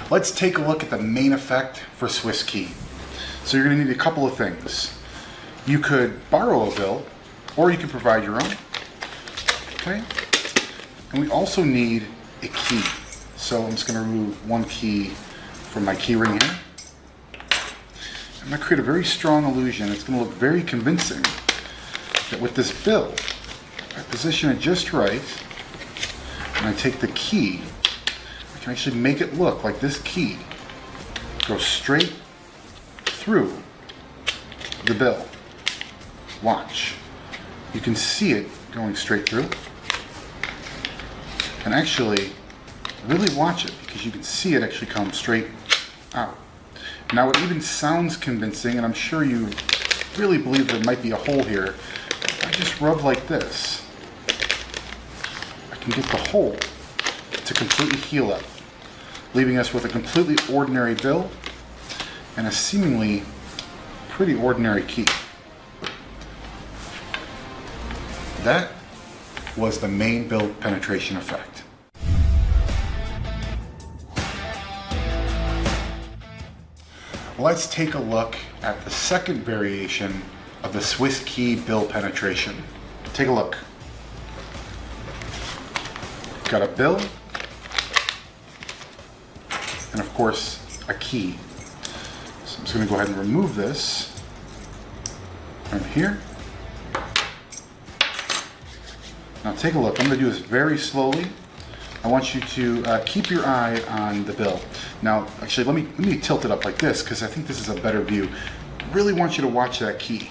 Let's take a look at the main effect for Swiss key. So you're going to need a couple of things. You could borrow a bill, or you could provide your own. Okay? And we also need a key. So I'm just going to remove one key from my key ring here. I'm going to create a very strong illusion. It's going to look very convincing that with this bill, I position it just right, and I take the key, I can actually make it look like this key goes straight through the bill. Watch. You can see it going straight through. And actually, really watch it, because you can see it actually come straight out. Now it even sounds convincing, and I'm sure you really believe there might be a hole here. If I just rub like this, I can get the hole to completely heal up, leaving us with a completely ordinary bill and a seemingly pretty ordinary key. That was the main bill penetration effect. Let's take a look at the second variation of the Swiss key bill penetration. Take a look. Got a bill, and of course a key. So I'm just going to go ahead and remove this from here. Now take a look. I'm going to do this very slowly. I want you to keep your eye on the bill. Now, actually, let me tilt it up like this, because I think this is a better view. I really want you to watch that key,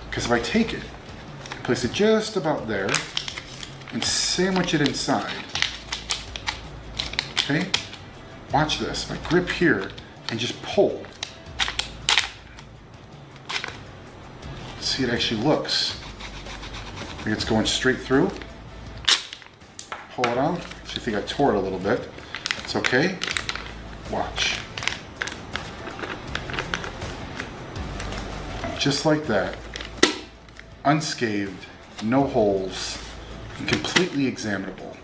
because if I take it, place it just about there, and sandwich it inside. Okay? Watch this. If I grip here and just pull, see, it actually looks like it's going straight through. Pull it out. I think I tore it a little bit. It's okay. Watch. Just like that. Unscathed, no holes, and completely examinable.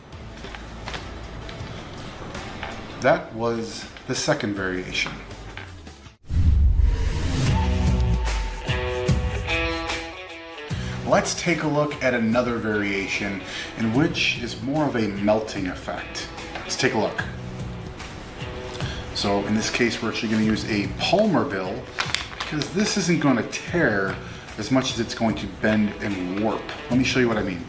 That was the second variation. Let's take a look at another variation in which is more of a melting effect. Let's take a look. So in this case, we're actually going to use a Palmer bill, because this isn't going to tear as much as it's going to bend and warp. Let me show you what I mean.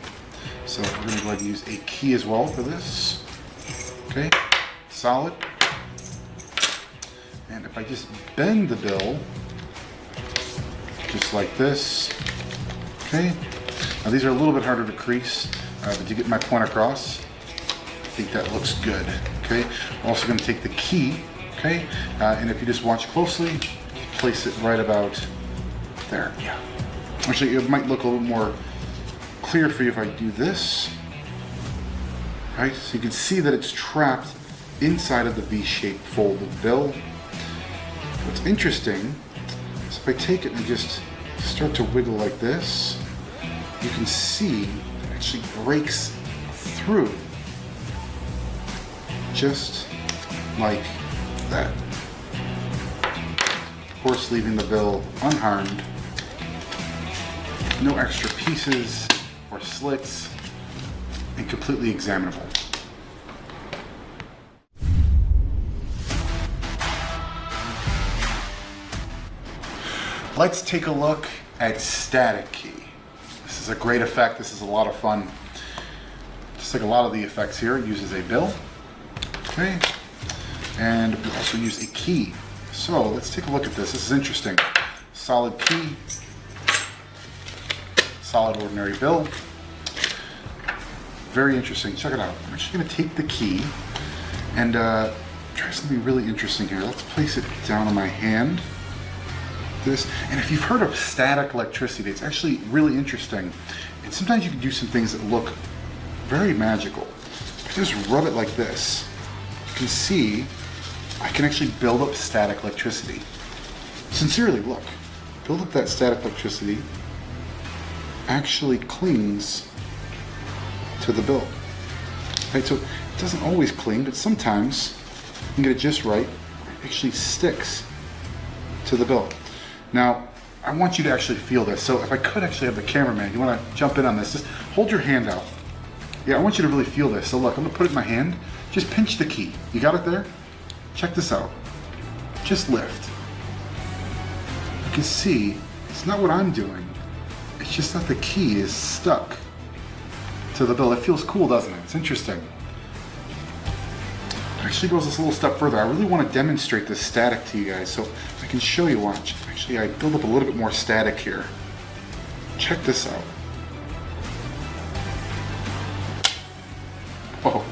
So we're going to go ahead and use a key as well for this. Okay, solid. And if I just bend the bill, just like this. Okay, now these are a little bit harder to crease, but to get my point across, I think that looks good. Okay, I'm also going to take the key, okay, and if you just watch closely, place it right about there. Yeah, actually it might look a little more clear for you if I do this. Right, so you can see that it's trapped inside of the V-shaped folded bill. What's interesting is if I take it and just start to wiggle like this, you can see it actually breaks through, just like that. Of course, leaving the bill unharmed, no extra pieces or slits, and completely examinable. Let's take a look at static key. This is a great effect. This is a lot of fun. Just like a lot of the effects here, it uses a bill. Okay. And we also use a key. So let's take a look at this. This is interesting. Solid key. Solid ordinary bill. Very interesting. Check it out. I'm actually going to take the key and try something really interesting here. Let's place it down on my hand. This, and if you've heard of static electricity, it's actually really interesting. And sometimes you can do some things that look very magical. If I just rub it like this, you can see I can actually build up static electricity. Sincerely, look. Build up that static electricity. Actually clings to the bill. Right, so it doesn't always cling, but sometimes and get it just right, it actually sticks to the bill. Now, I want you to actually feel this. So if I could actually have the cameraman, you want to jump in on this, just hold your hand out. Yeah, I want you to really feel this. So look, I'm gonna put it in my hand. Just pinch the key. You got it there? Check this out. Just lift. You can see, it's not what I'm doing. It's just that the key is stuck to the bill. It feels cool, doesn't it? It's interesting. It actually goes this little step further. I really want to demonstrate this static to you guys, so I can show you. Watch. Actually, I build up a little bit more static here. Check this out. Whoa.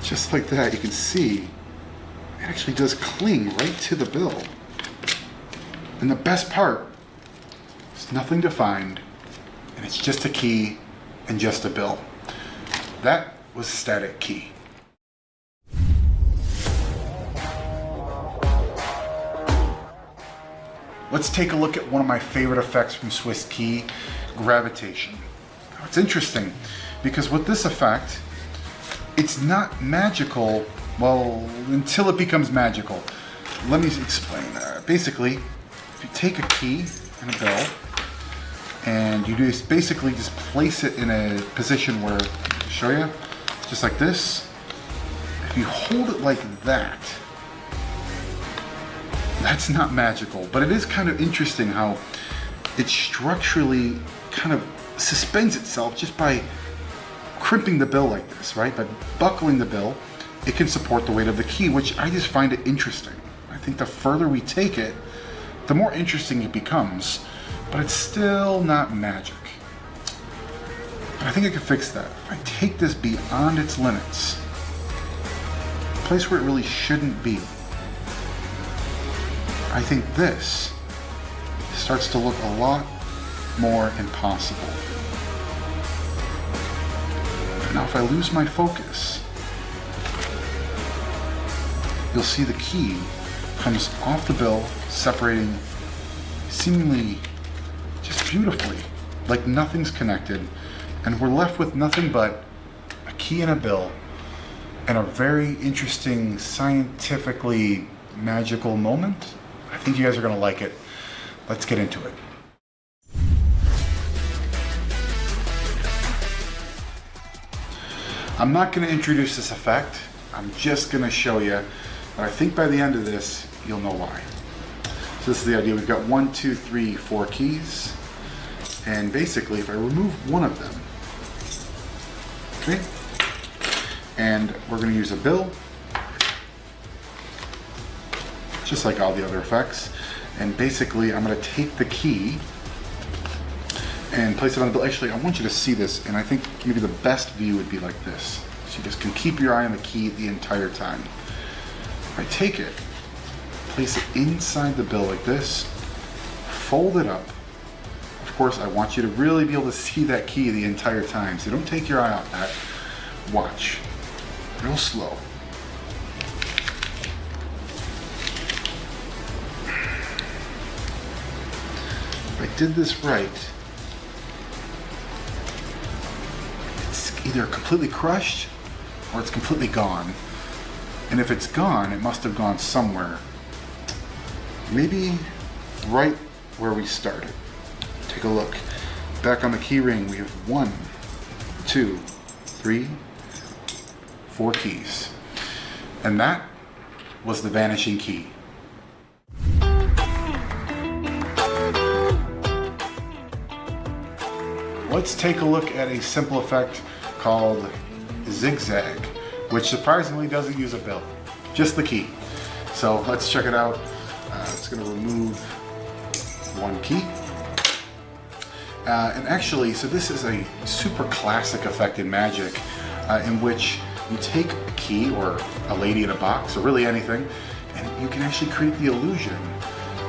Just like that, you can see it actually does cling right to the bill. And the best part, there's nothing to find, and it's just a key and just a bill. That was Static Key. Let's take a look at one of my favorite effects from Swiss Key, gravitation. Now, it's interesting because with this effect, it's not magical, well, until it becomes magical. Let me explain that. Basically, if you take a key and a bill, and you just basically just place it in a position where, I'll show you, just like this. If you hold it like that, that's not magical, but it is kind of interesting how it structurally kind of suspends itself just by crimping the bill like this, right? By buckling the bill, it can support the weight of the key, which I just find it interesting. I think the further we take it, the more interesting it becomes, but it's still not magic. But I think I can fix that. If I take this beyond its limits, a place where it really shouldn't be, I think this starts to look a lot more impossible. Now if I lose my focus, you'll see the key comes off the bill, separating seemingly just beautifully, like nothing's connected, and we're left with nothing but a key and a bill, and a very interesting, scientifically magical moment. I think you guys are gonna like it. Let's get into it. I'm not gonna introduce this effect. I'm just gonna show you, but I think by the end of this, you'll know why. So this is the idea. We've got 1, 2, 3, 4 keys. And basically, if I remove one of them, okay, and we're gonna use a bill, just like all the other effects. And basically, I'm gonna take the key and place it on the bill. Actually, I want you to see this, and I think maybe the best view would be like this. So you just can keep your eye on the key the entire time. If I take it, place it inside the bill like this, fold it up. Of course, I want you to really be able to see that key the entire time, so don't take your eye off that. Watch, real slow. If I did this right, it's either completely crushed or it's completely gone. And if it's gone, it must have gone somewhere. Maybe right where we started. Take a look. Back on the key ring, we have 1, 2, 3, 4 keys. And that was the vanishing key. Let's take a look at a simple effect called Zigzag, which surprisingly doesn't use a bill, just the key. So let's check it out. It's going to remove 1 key. And actually, so this is a super classic effect in Magic, in which you take a key or a lady in a box or really anything, and you can actually create the illusion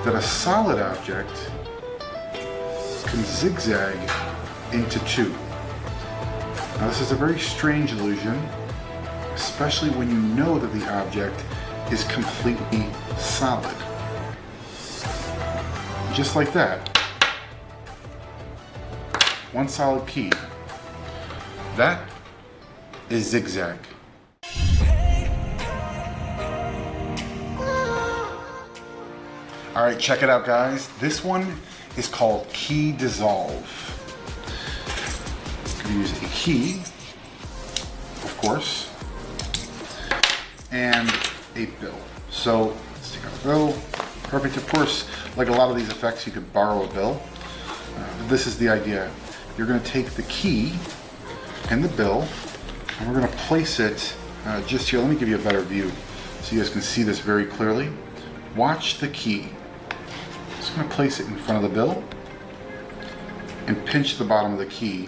that a solid object can zigzag into 2. Now this is a very strange illusion, especially when you know that the object is completely solid. Just like that. 1 solid key. That is Zigzag. All right, check it out, guys. This one is called Key Dissolve. I'm gonna use a key, of course, and a bill. So let's take out a bill. Perfect. Of course, like a lot of these effects, you could borrow a bill. This is the idea. You're going to take the key and the bill, and we're going to place it just here. Let me give you a better view so you guys can see this very clearly. Watch the key. Just going to place it in front of the bill and pinch the bottom of the key.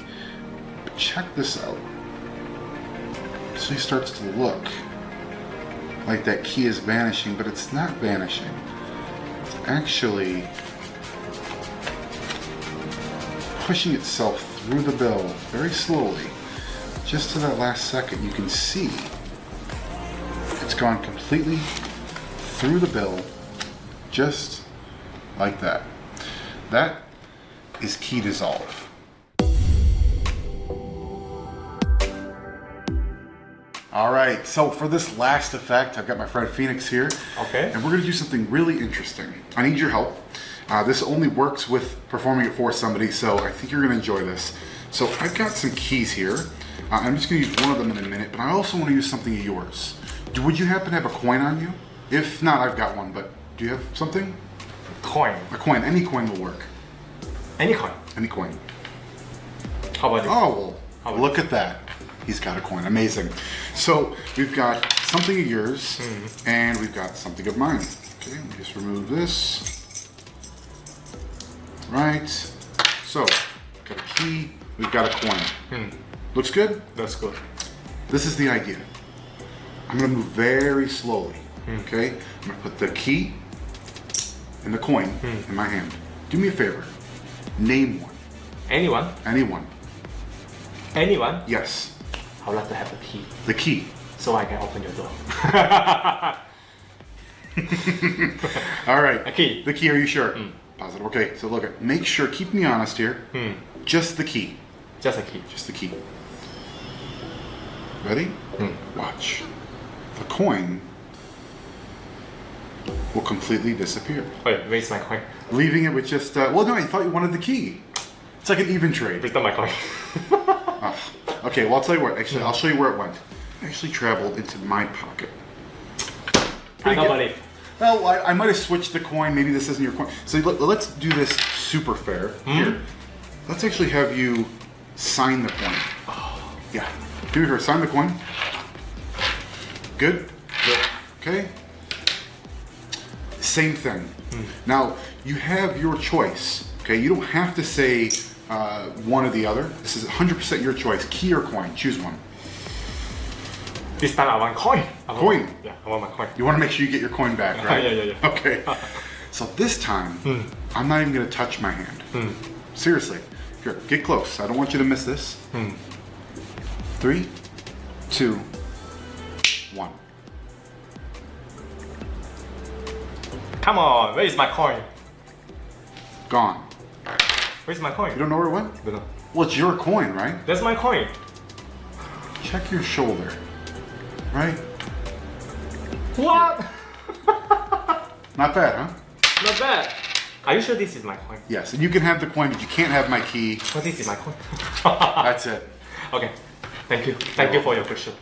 But check this out. So he starts to look like that key is vanishing, but it's not vanishing. It's actually pushing itself through the bill very slowly. Just to that last second, you can see it's gone completely through the bill, just like that. That is Key Dissolve. All right, so for this last effect, I've got my friend Phoenix here. Okay. And we're gonna do something really interesting. I need your help. This only works with performing it for somebody, so I think you're gonna enjoy this. So I've got some keys here. I'm just gonna use one of them in a minute, but I also wanna use something of yours. Would you happen to have a coin on you? If not, I've got one, but do you have something? Coin. A coin, any coin will work. Any coin. Any coin. How about you? Oh, well, look at that. He's got a coin, amazing. So we've got something of yours, and we've got something of mine. Okay, let me just remove this. Right, so got a key, we've got a coin. Looks good? That's good. This is the idea. I'm gonna move very slowly, okay? I'm gonna put the key and the coin in my hand. Do me a favor, name one. Anyone? Anyone. Anyone? Yes, I would like to have the key the key. so I can open your door. All right. A key. The key, are you sure? Positive. Okay, so look, make sure, keep me honest here. Just the key. Just a key. Just the key. Ready? Watch. The coin will completely disappear. Wait, where's my coin? Leaving it with just, well, no, I thought you wanted the key. It's like an even trade. Where's my coin? Okay, well, I'll tell you what, actually, I'll show you where it went. It actually traveled into my pocket. I don't believe. Well, I might have switched the coin. Maybe this isn't your coin. So let's do this super fair here. Let's actually have you sign the coin. Yeah. Do her sign the coin. Good? Good. Okay. Same thing. Now, you have your choice. Okay, you don't have to say one or the other. This is 100% your choice. Key or coin, choose one. This time I want coin. Coin? Yeah, I want my coin. You want to make sure you get your coin back, right? Yeah. Okay. So this time, I'm not even going to touch my hand. Seriously. Here, get close. I don't want you to miss this. 3, 2, 1. Come on, where is my coin? Gone. Where's my coin? You don't know where it went? No. Well, it's your coin, right? That's my coin. Check your shoulder. Right? What? Not bad, huh? Not bad. Are you sure this is my coin? Yes, and you can have the coin, but you can't have my key. Oh, this is my coin. That's it. Okay. Thank you. Thank you for your question.